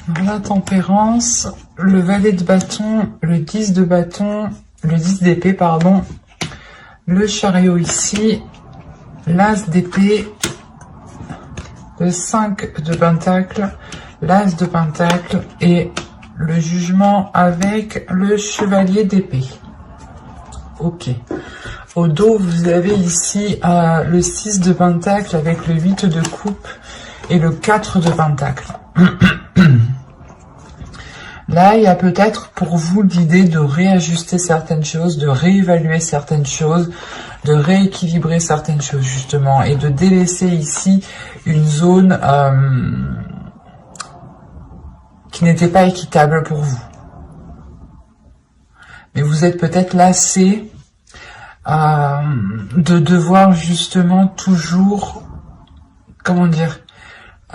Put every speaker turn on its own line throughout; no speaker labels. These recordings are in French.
La tempérance, le valet de bâton, le 10 de bâton, le 10 d'épée, pardon, le chariot ici, l'as d'épée, le 5 de pentacle, l'as de pentacle et le jugement avec le chevalier d'épée. Ok. Au dos, vous avez ici le 6 de pentacle avec le 8 de coupe et le 4 de pentacle. Là, il y a peut-être pour vous l'idée de réajuster certaines choses, de réévaluer certaines choses, de rééquilibrer certaines choses justement, et de délaisser ici une zone qui n'était pas équitable pour vous. Mais vous êtes peut-être lassé de devoir justement toujours, comment dire,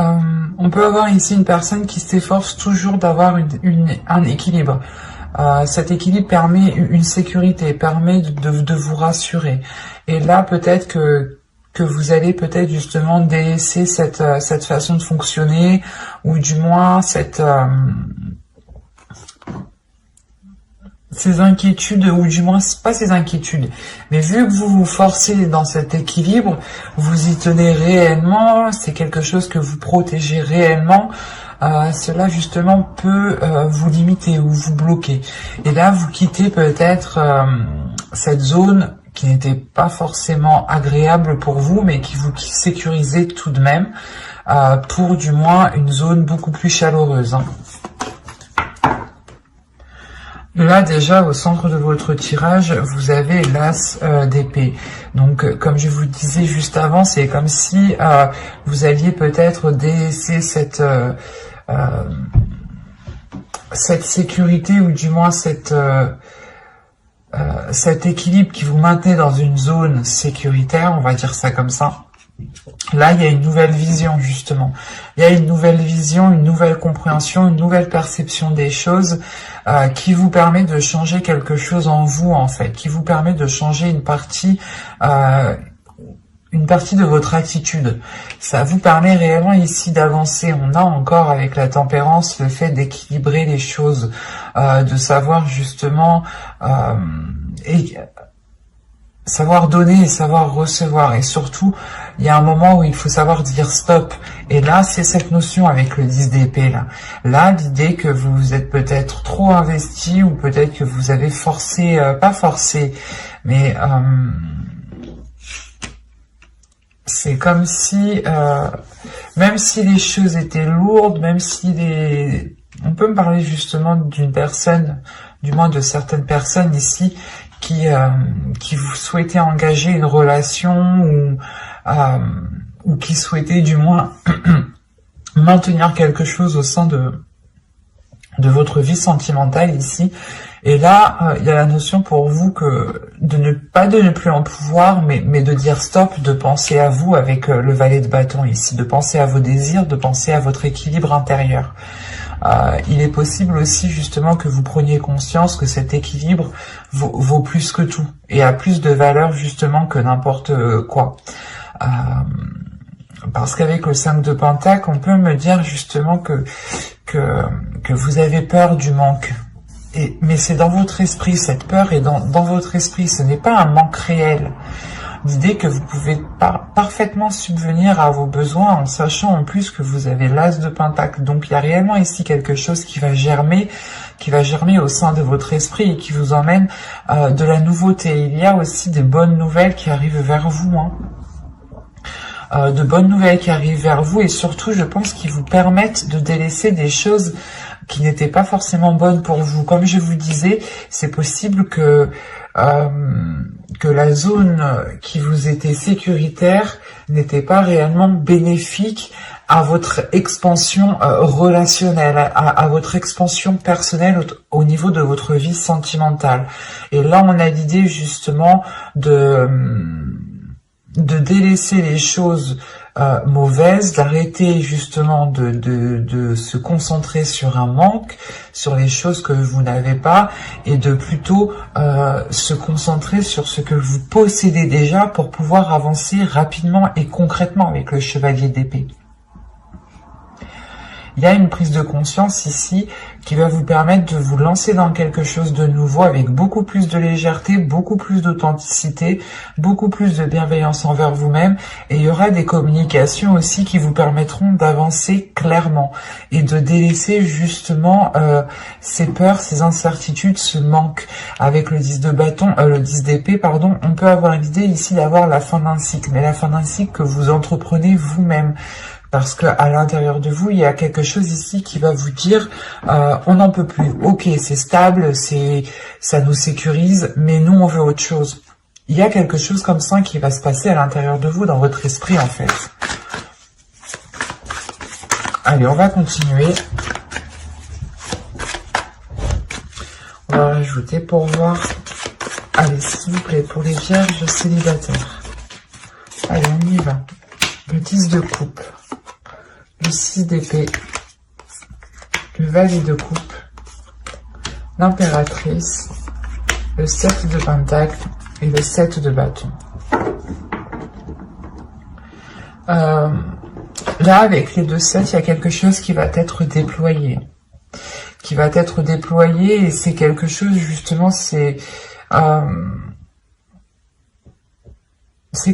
on peut avoir ici une personne qui s'efforce toujours d'avoir un équilibre. Cet équilibre permet une sécurité, permet de vous rassurer. Et là, peut-être que vous allez peut-être justement délaisser cette façon de fonctionner, ou du moins ces inquiétudes, ou du moins pas ces inquiétudes, mais vu que vous vous forcez dans cet équilibre, vous y tenez réellement, c'est quelque chose que vous protégez réellement, cela justement peut vous limiter ou vous bloquer. Et là, vous quittez peut-être cette zone qui n'était pas forcément agréable pour vous, mais qui vous sécurisait tout de même, pour du moins une zone beaucoup plus chaleureuse. Là, déjà, au centre de votre tirage, vous avez l'as d'épée. Donc, comme je vous disais juste avant, c'est comme si vous alliez peut-être délaisser cette sécurité, ou du moins cet équilibre qui vous maintenait dans une zone sécuritaire, on va dire ça comme ça. Là, il y a une nouvelle vision, justement. Il y a une nouvelle vision, une nouvelle compréhension, une nouvelle perception des choses qui vous permet de changer quelque chose en vous, en fait, qui vous permet de changer une partie de votre attitude. Ça vous permet réellement ici d'avancer. On a encore avec la tempérance le fait d'équilibrer les choses, de savoir justement savoir donner et savoir recevoir. Et surtout, il y a un moment où il faut savoir dire stop. Et là, c'est cette notion avec le 10 d'épée là. Là, l'idée que vous êtes peut-être trop investi, ou peut-être que vous avez forcé, pas forcé, mais c'est comme si, même si les choses étaient lourdes, même si on peut me parler justement d'une personne, du moins de certaines personnes ici, qui vous souhaitaient engager une relation, ou qui souhaitaient du moins maintenir quelque chose au sein de votre vie sentimentale ici. Et là, il y a la notion pour vous que de ne plus en pouvoir, mais de dire stop, de penser à vous avec le valet de bâton ici, de penser à vos désirs, de penser à votre équilibre intérieur. Il est possible aussi justement que vous preniez conscience que cet équilibre vaut plus que tout, et a plus de valeur justement que n'importe quoi. Parce qu'avec le 5 de pentacle, on peut me dire justement que vous avez peur du manque. Mais c'est dans votre esprit, cette peur est dans votre esprit, ce n'est pas un manque réel. L'idée que vous pouvez parfaitement subvenir à vos besoins en sachant en plus que vous avez l'as de pentacle. Donc il y a réellement ici quelque chose qui va germer au sein de votre esprit et qui vous emmène de la nouveauté. Il y a aussi des bonnes nouvelles qui arrivent vers vous, de bonnes nouvelles qui arrivent vers vous, et surtout je pense qu'ils vous permettent de délaisser des choses qui n'étaient pas forcément bonnes pour vous. Comme je vous disais, c'est possible que la zone qui vous était sécuritaire n'était pas réellement bénéfique à votre expansion relationnelle, à votre expansion personnelle au niveau de votre vie sentimentale. Et là, on a l'idée justement de délaisser les choses mauvaises, d'arrêter justement de se concentrer sur un manque, sur les choses que vous n'avez pas, et de plutôt se concentrer sur ce que vous possédez déjà pour pouvoir avancer rapidement et concrètement avec le chevalier d'épée. il y a une prise de conscience ici qui va vous permettre de vous lancer dans quelque chose de nouveau avec beaucoup plus de légèreté, beaucoup plus d'authenticité, beaucoup plus de bienveillance envers vous-même. Et il y aura des communications aussi qui vous permettront d'avancer clairement et de délaisser justement ces peurs, ces incertitudes, ce manque. Avec le 10 de bâton, le 10 d'épée, pardon, on peut avoir l'idée ici d'avoir la fin d'un cycle, mais la fin d'un cycle que vous entreprenez vous-même. Parce que à l'intérieur de vous, il y a quelque chose ici qui va vous dire on n'en peut plus. Ok, c'est stable, ça nous sécurise, mais nous on veut autre chose. Il y a quelque chose comme ça qui va se passer à l'intérieur de vous, dans votre esprit en fait. Allez, on va continuer. On va rajouter pour voir. Allez, s'il vous plaît, pour les vierges célibataires. Allez, on y va. Le 10 de coupe. Le 6 d'épée, le valet de coupe, l'impératrice, le 7 de pentacle et le 7 de bâton. Là, avec les deux 7, il y a quelque chose qui va être déployé. Et c'est quelque chose, justement, c'est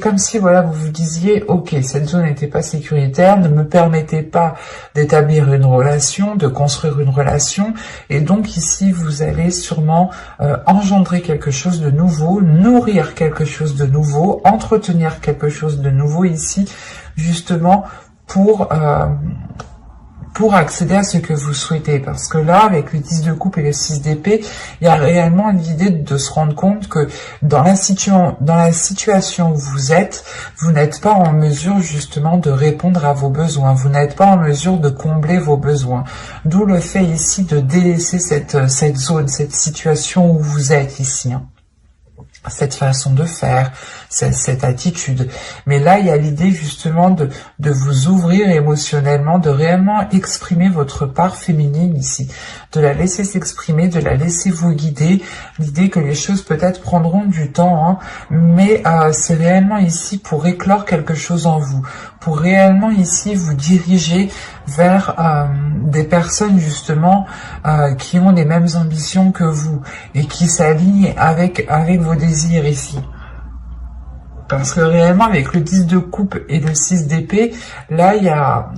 comme si, voilà, vous vous disiez, ok, cette zone n'était pas sécuritaire, ne me permettait pas d'établir une relation, de construire une relation, et donc ici, vous allez sûrement engendrer quelque chose de nouveau, nourrir quelque chose de nouveau, entretenir quelque chose de nouveau ici, justement, pour accéder à ce que vous souhaitez. Parce que là, avec le 10 de coupe et le 6 d'épée, il y a réellement l'idée de se rendre compte que dans la situation où vous êtes, vous n'êtes pas en mesure justement de répondre à vos besoins. Vous n'êtes pas en mesure de combler vos besoins. D'où le fait ici de délaisser cette zone, cette situation où vous êtes ici. Cette façon de faire, cette attitude. Mais là, il y a l'idée justement de vous ouvrir émotionnellement, de réellement exprimer votre part féminine ici, de la laisser s'exprimer, de la laisser vous guider. L'idée que les choses peut-être prendront du temps, hein, mais c'est réellement ici pour éclore quelque chose en vous, pour réellement ici vous diriger vers des personnes justement qui ont les mêmes ambitions que vous et qui s'alignent avec vos désirs ici. Parce que réellement, avec le 10 de coupe et le 6 d'épée, là, il y a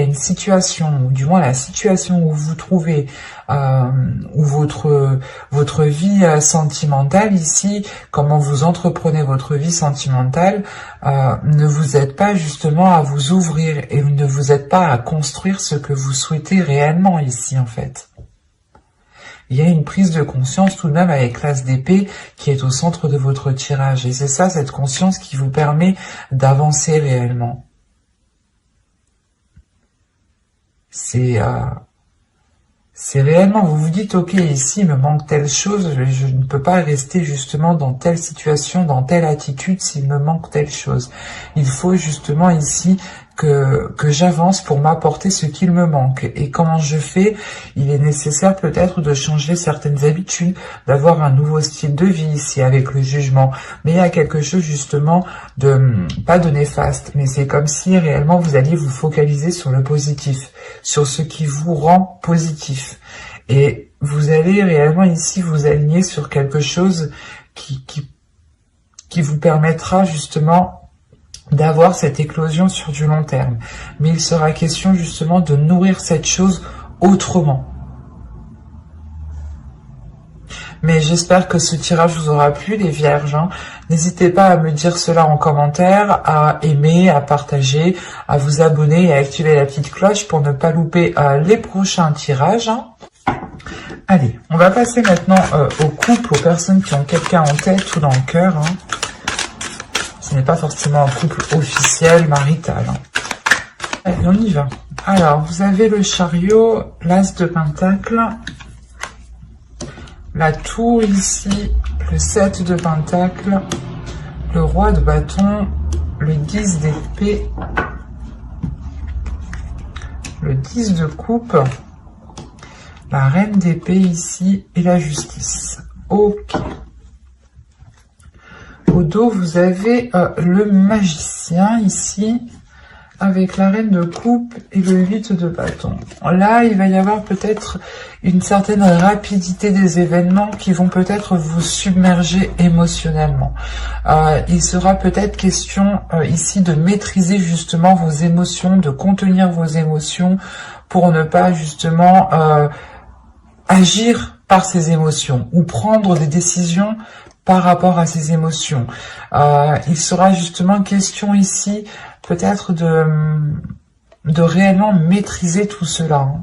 une situation, ou du moins la situation où vous vous trouvez, où votre vie sentimentale ici, comment vous entreprenez votre vie sentimentale, ne vous aide pas justement à vous ouvrir et ne vous aide pas à construire ce que vous souhaitez réellement ici, en fait. Il y a une prise de conscience tout de même avec l'as d'épée qui est au centre de votre tirage. Et c'est ça, cette conscience qui vous permet d'avancer réellement. C'est réellement, vous vous dites, ok, ici, il me manque telle chose, je ne peux pas rester justement dans telle situation, dans telle attitude s'il me manque telle chose. Il faut justement ici que j'avance pour m'apporter ce qu'il me manque. Et comment je fais? Il est nécessaire peut-être de changer certaines habitudes, d'avoir un nouveau style de vie ici avec le jugement. Mais il y a quelque chose justement pas de néfaste, mais c'est comme si réellement vous alliez vous focaliser sur le positif, sur ce qui vous rend positif. Et vous allez réellement ici vous aligner sur quelque chose qui vous permettra justement d'avoir cette éclosion sur du long terme. Mais il sera question justement de nourrir cette chose autrement. Mais j'espère que ce tirage vous aura plu, les vierges. N'hésitez pas à me dire cela en commentaire, à aimer, à partager, à vous abonner et à activer la petite cloche pour ne pas louper les prochains tirages. Allez, on va passer maintenant aux couples, aux personnes qui ont quelqu'un en tête ou dans le cœur. Ce n'est pas forcément un couple officiel, marital. Allez, on y va. Alors, vous avez le chariot, l'as de pentacle, la tour ici, le 7 de pentacle, le roi de bâton, le 10 d'épée, le 10 de coupe, la reine d'épée ici et la justice. Ok. Au dos, vous avez le magicien ici, avec la reine de coupe et le 8 de bâton. Là, il va y avoir peut-être une certaine rapidité des événements qui vont peut-être vous submerger émotionnellement. Il sera peut-être question ici de maîtriser justement vos émotions, de contenir vos émotions pour ne pas justement agir par ces émotions ou prendre des décisions par rapport à ces émotions. Il sera justement question ici peut-être de réellement maîtriser tout cela, hein,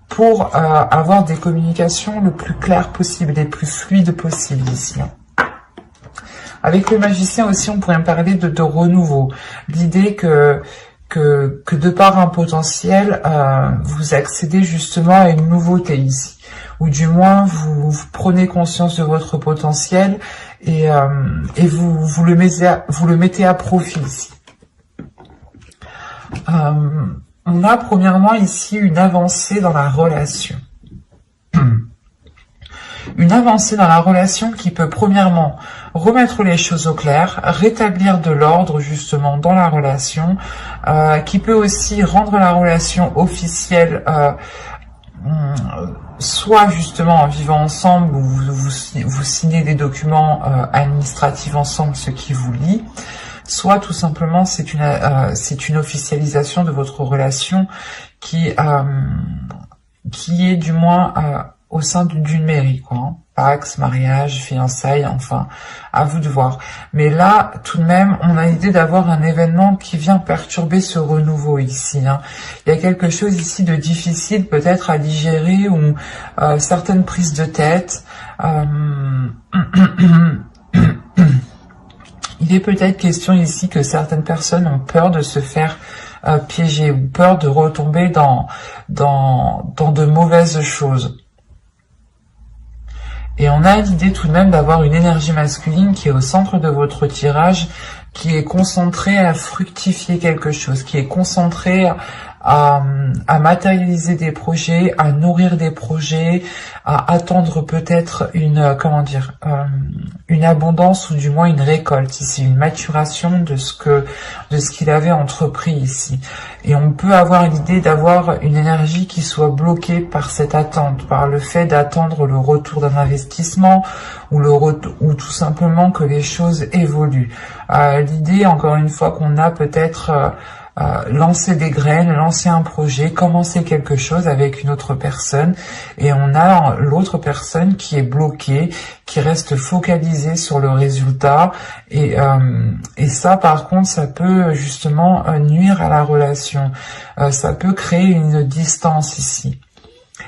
pour avoir des communications le plus claires possible, les plus fluides possible ici. Hein. Avec le magicien aussi, on pourrait parler de renouveau. L'idée que de par un potentiel, vous accédez justement à une nouveauté ici. Ou du moins, vous prenez conscience de votre potentiel et vous le mettez à profit ici. On a premièrement ici une avancée dans la relation. Une avancée dans la relation qui peut premièrement remettre les choses au clair, rétablir de l'ordre justement dans la relation, qui peut aussi rendre la relation officielle, soit justement en vivant ensemble ou vous signez des documents administratifs ensemble, ce qui vous lie, soit tout simplement c'est une officialisation de votre relation qui est du moins au sein d'une mairie, quoi. Hein. Pax, mariage, fiançailles, enfin, à vous de voir. Mais là, tout de même, on a l'idée d'avoir un événement qui vient perturber ce renouveau ici. Hein. Il y a quelque chose ici de difficile peut-être à digérer ou certaines prises de tête. Il est peut-être question ici que certaines personnes ont peur de se faire piéger ou peur de retomber dans de mauvaises choses. Et on a l'idée tout de même d'avoir une énergie masculine qui est au centre de votre tirage, qui est concentrée à fructifier quelque chose, qui est concentrée à matérialiser des projets, à nourrir des projets, à attendre peut-être une abondance ou du moins une récolte ici, une maturation de ce qu'il avait entrepris ici. Et on peut avoir l'idée d'avoir une énergie qui soit bloquée par cette attente, par le fait d'attendre le retour d'un investissement ou tout simplement que les choses évoluent. L'idée, encore une fois, qu'on a peut-être lancer des graines, lancer un projet, commencer quelque chose avec une autre personne, et on a l'autre personne qui est bloquée, qui reste focalisée sur le résultat, et ça par contre ça peut justement nuire à la relation, ça peut créer une distance ici,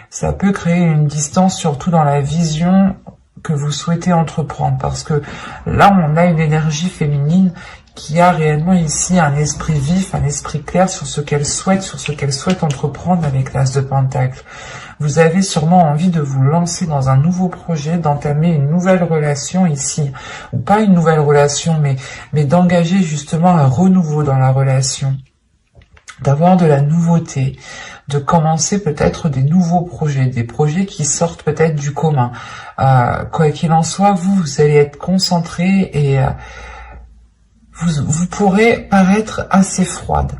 ça peut créer une distance surtout dans la vision que vous souhaitez entreprendre, parce que là on a une énergie féminine qui a réellement ici un esprit vif, un esprit clair sur ce qu'elle souhaite entreprendre avec l'As de Pentacle. Vous avez sûrement envie de vous lancer dans un nouveau projet, d'entamer une nouvelle relation ici, ou pas une nouvelle relation, mais d'engager justement un renouveau dans la relation, d'avoir de la nouveauté, de commencer peut-être des nouveaux projets, des projets qui sortent peut-être du commun. Quoi qu'il en soit, vous allez être concentré et vous pourrez paraître assez froide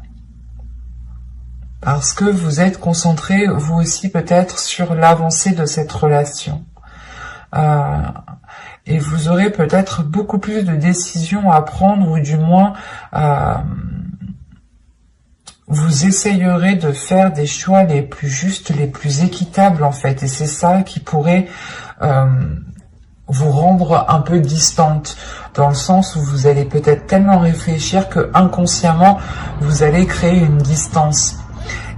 parce que vous êtes concentré vous aussi peut-être sur l'avancée de cette relation, et vous aurez peut-être beaucoup plus de décisions à prendre, ou du moins vous essayerez de faire des choix les plus justes, les plus équitables en fait, et c'est ça qui pourrait vous rendre un peu distante, dans le sens où vous allez peut-être tellement réfléchir que inconsciemment vous allez créer une distance.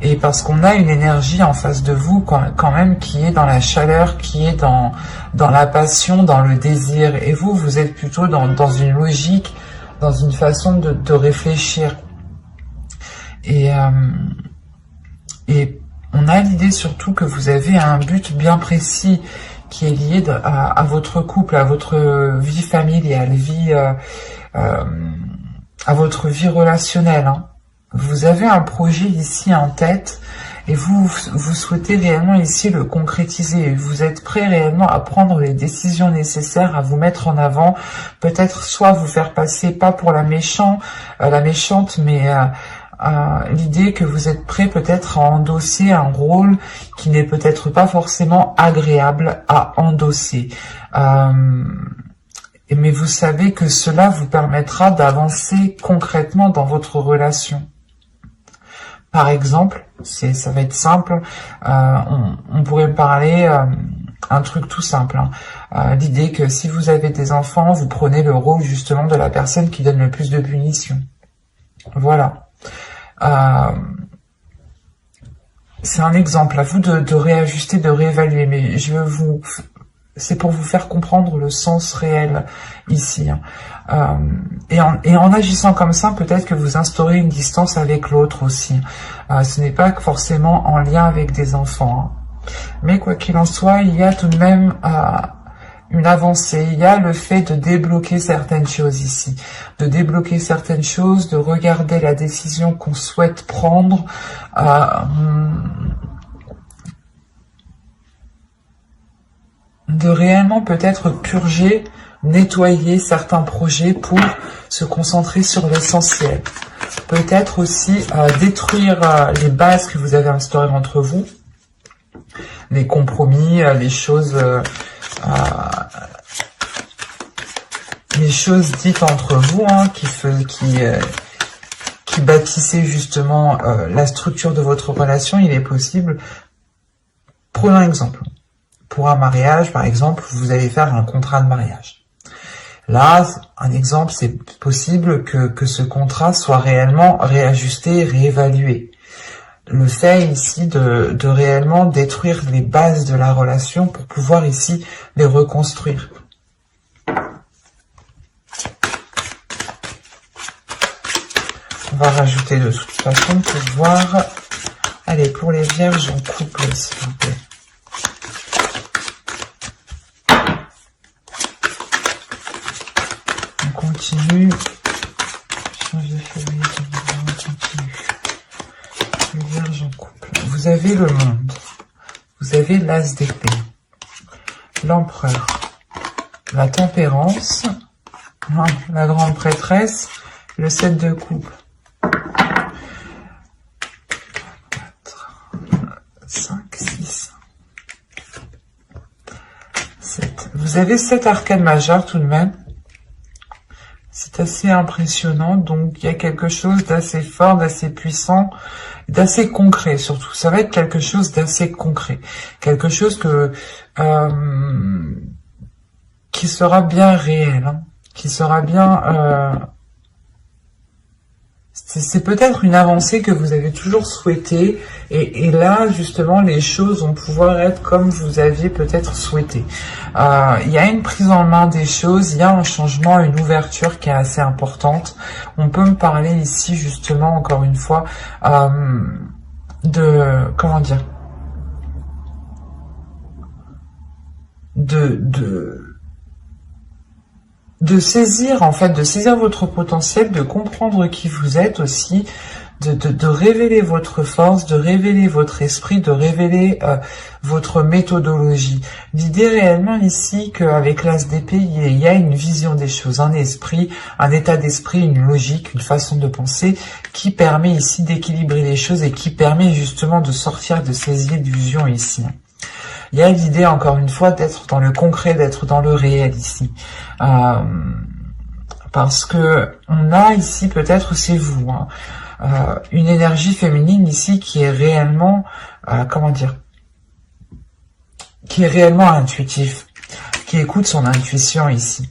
Et parce qu'on a une énergie en face de vous quand même qui est dans la chaleur, qui est dans la passion, dans le désir. Et vous êtes plutôt dans une logique, dans une façon de réfléchir. Et on a l'idée surtout que vous avez un but bien précis qui est lié à votre couple, à votre vie familiale, à votre vie relationnelle. Hein. Vous avez un projet ici en tête et vous souhaitez réellement ici le concrétiser. Vous êtes prêt réellement à prendre les décisions nécessaires, à vous mettre en avant, peut-être soit vous faire passer pas pour la méchante, mais l'idée que vous êtes prêt peut-être à endosser un rôle qui n'est peut-être pas forcément agréable à endosser. Mais vous savez que cela vous permettra d'avancer concrètement dans votre relation. Par exemple, ça va être simple, on pourrait parler un truc tout simple, l'idée que si vous avez des enfants, vous prenez le rôle justement de la personne qui donne le plus de punitions. Voilà. C'est un exemple, à vous de réajuster, de réévaluer, mais c'est pour vous faire comprendre le sens réel ici. Et en agissant comme ça, peut-être que vous instaurez une distance avec l'autre aussi. Ce n'est pas forcément en lien avec des enfants. Mais quoi qu'il en soit, il y a tout de même une avancée. Il y a le fait de débloquer certaines choses ici. De débloquer certaines choses, de regarder la décision qu'on souhaite prendre. De réellement peut-être purger, nettoyer certains projets pour se concentrer sur l'essentiel. Peut-être aussi détruire les bases que vous avez instaurées entre vous, les compromis, les choses dites entre vous, qui bâtissaient justement la structure de votre relation. Il est possible, prenons un exemple. Pour un mariage, par exemple, vous allez faire un contrat de mariage. Là, un exemple, c'est possible que ce contrat soit réellement réajusté, réévalué. Le fait ici de réellement détruire les bases de la relation pour pouvoir ici les reconstruire. On va rajouter de toute façon pour voir. Allez, pour les vierges en couple, s'il vous plaît. Continue. Change de février, continue. Le vierge en couple. Vous avez le monde. Vous avez l'as d'épée. L'empereur. La tempérance. La grande prêtresse. Le 7 de coupe. 4, 5, 6, 7. Vous avez 7 arcanes majeures tout de même. C'est assez impressionnant, donc il y a quelque chose d'assez fort, d'assez puissant, d'assez concret surtout. Ça va être quelque chose d'assez concret, quelque chose qui sera bien réel, qui sera bien... C'est peut-être une avancée que vous avez toujours souhaité, et là, justement, les choses vont pouvoir être comme vous aviez peut-être souhaité. Il y a une prise en main des choses, il y a un changement, une ouverture qui est assez importante. On peut me parler ici, justement, encore une fois, comment dire, de saisir, en fait, de saisir votre potentiel, de comprendre qui vous êtes aussi, de révéler votre force, de révéler votre esprit, de révéler votre méthodologie. L'idée réellement ici qu'avec l'as d'épée, il y a une vision des choses, un esprit, un état d'esprit, une logique, une façon de penser qui permet ici d'équilibrer les choses et qui permet justement de sortir de ces illusions ici. Il y a l'idée, encore une fois, d'être dans le concret, d'être dans le réel ici. Parce que on a ici, peut-être c'est vous, une énergie féminine ici qui est réellement, comment dire, qui est réellement intuitif, qui écoute son intuition ici.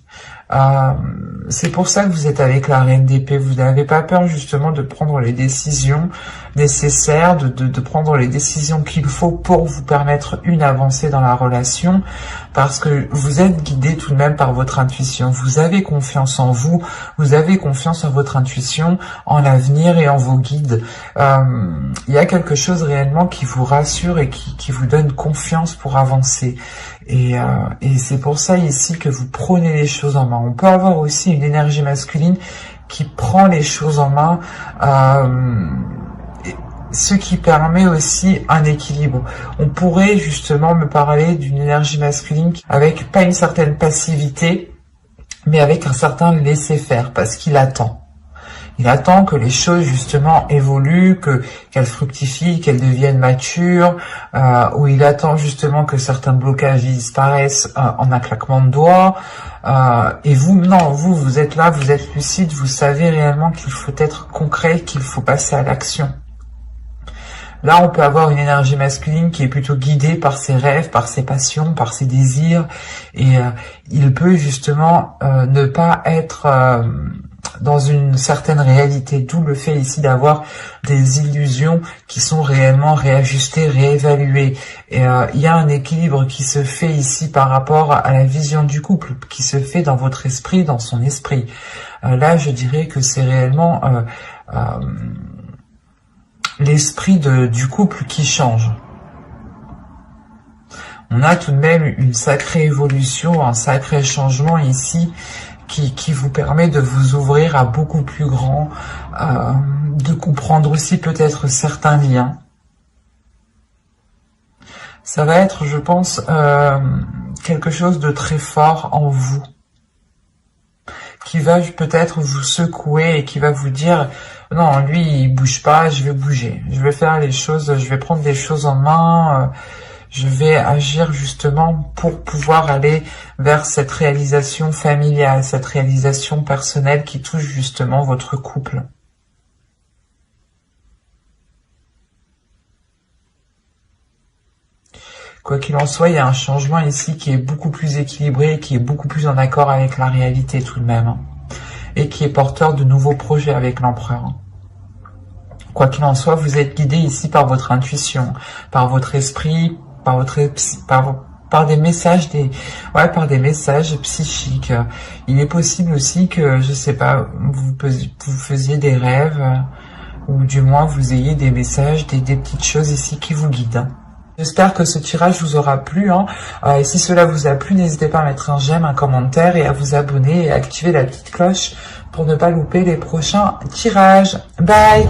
C'est pour ça que vous êtes avec la reine d'épée. Vous n'avez pas peur justement de prendre les décisions nécessaires, de prendre les décisions qu'il faut pour vous permettre une avancée dans la relation, parce que vous êtes guidé tout de même par votre intuition. Vous avez confiance en vous, vous avez confiance en votre intuition, en l'avenir et en vos guides. Il y a quelque chose réellement qui vous rassure et qui vous donne confiance pour avancer. Et c'est pour ça ici que vous prenez les choses en main. On peut avoir aussi une énergie masculine qui prend les choses en main, ce qui permet aussi un équilibre. On pourrait justement me parler d'une énergie masculine avec pas une certaine passivité, mais avec un certain laisser-faire, parce qu'il attend. Il attend que les choses justement évoluent, qu'elles fructifient, qu'elles deviennent matures, ou il attend justement que certains blocages disparaissent en un claquement de doigts. Et vous, non, vous êtes là, vous êtes lucide, vous savez réellement qu'il faut être concret, qu'il faut passer à l'action. Là, on peut avoir une énergie masculine qui est plutôt guidée par ses rêves, par ses passions, par ses désirs, et il peut justement ne pas être dans une certaine réalité, d'où le fait ici d'avoir des illusions qui sont réellement réajustées, réévaluées. Et il y a un équilibre qui se fait ici par rapport à la vision du couple, qui se fait dans votre esprit, dans son esprit. Là, je dirais que c'est réellement l'esprit du couple qui change. On a tout de même une sacrée évolution, un sacré changement ici qui vous permet de vous ouvrir à beaucoup plus grand, de comprendre aussi peut-être certains liens. Ça va être, je pense, quelque chose de très fort en vous, qui va peut-être vous secouer et qui va vous dire non, lui il bouge pas, je vais bouger, je vais faire les choses, je vais prendre les choses en main, je vais agir justement pour pouvoir aller vers cette réalisation familiale, cette réalisation personnelle qui touche justement votre couple. Quoi qu'il en soit, il y a un changement ici qui est beaucoup plus équilibré, qui est beaucoup plus en accord avec la réalité tout de même, et qui est porteur de nouveaux projets avec l'empereur. Quoi qu'il en soit, vous êtes guidé ici par votre intuition, par votre esprit, par des messages, par des messages psychiques. Il est possible aussi que, je sais pas, vous faisiez des rêves, ou du moins vous ayez des messages, des petites choses ici qui vous guident. J'espère que ce tirage vous aura plu. Et si cela vous a plu, n'hésitez pas à mettre un j'aime, un commentaire et à vous abonner et à activer la petite cloche pour ne pas louper les prochains tirages. Bye!